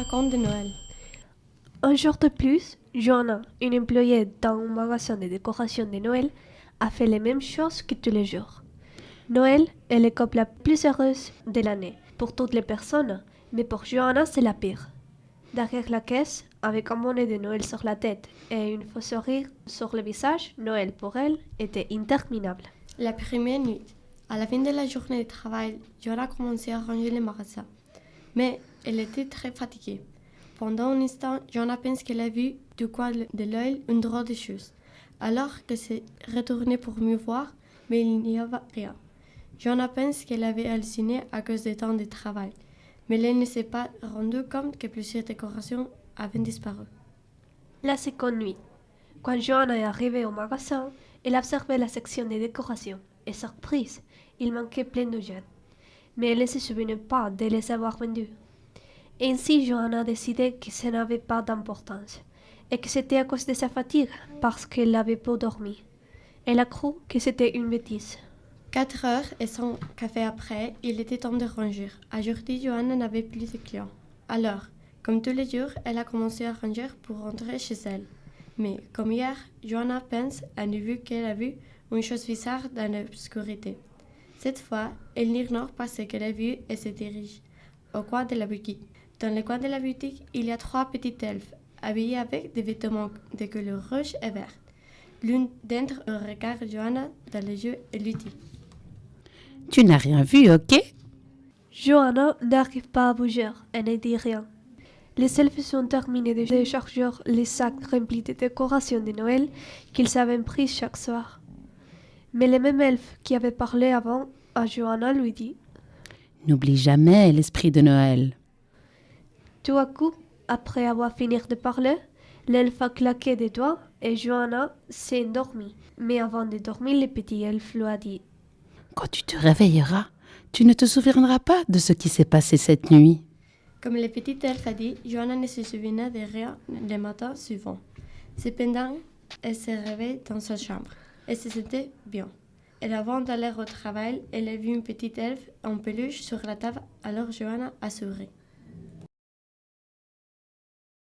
conte de Noël. Un jour de plus, Joanna, une employée dans un magasin de décoration de Noël, a fait les mêmes choses que tous les jours. Noël est l'époque la plus heureuse de l'année pour toutes les personnes, mais pour Joanna, c'est la pire. Derrière la caisse, avec un bonnet de Noël sur la tête et une faux sourire sur le visage, Noël pour elle était interminable. La première nuit, à la fin de la journée de travail, Joanna a commencé à ranger le magasin. Mais elle était très fatiguée. Pendant un instant, Joanna pense qu'elle a vu du coin de l'œil une drôle de chose. Alors qu'elle s'est retournée pour mieux voir, mais il n'y avait rien. Joanna pense qu'elle avait halluciné à cause du temps de travail. Mais elle ne s'est pas rendue compte que plusieurs décorations avaient disparu. La seconde nuit, quand Joanna est arrivée au magasin, elle a observé la section des décorations. Et surprise, il manquait plein de jeunes. Mais elle ne se souvenait pas de les avoir vendus. Ainsi, Joanna a décidé que ça n'avait pas d'importance et que c'était à cause de sa fatigue parce qu'elle avait peu dormi. Elle a cru que c'était une bêtise. 4 heures et son café après, il était temps de ranger. Aujourd'hui, Joanna n'avait plus de clients. Alors, comme tous les jours, elle a commencé à ranger pour rentrer chez elle. Mais, comme hier, Joanna pense à ne vu qu'elle a vu une chose bizarre dans l'obscurité. Cette fois, elle n'ignore pas ce qu'elle a vu et se dirige au coin de la boutique. Dans le coin de la boutique, il y a 3 petites elfes, habillées avec des vêtements de couleur rouge et verte. L'une d'entre eux regarde Joanna dans les yeux et lui dit: Tu n'as rien vu, ok? Joanna n'arrive pas à bouger et ne dit rien. Les elfes ont terminé de décharger les sacs remplis de décorations de Noël qu'ils avaient pris chaque soir. Mais le même elfe qui avait parlé avant à Joanna lui dit: N'oublie jamais l'esprit de Noël. Tout à coup, après avoir fini de parler, l'elfe a claqué des doigts et Joanna s'est endormie. Mais avant de dormir, le petit elfe lui a dit: Quand tu te réveilleras, tu ne te souviendras pas de ce qui s'est passé cette nuit. Comme le petit elfe a dit, Joanna ne se souvenait de rien le matin suivant. Cependant, elle s'est réveillée dans sa chambre. Elle se sentait bien. Et avant d'aller au travail, elle a vu une petite elfe en peluche sur la table, alors Joanna a souri.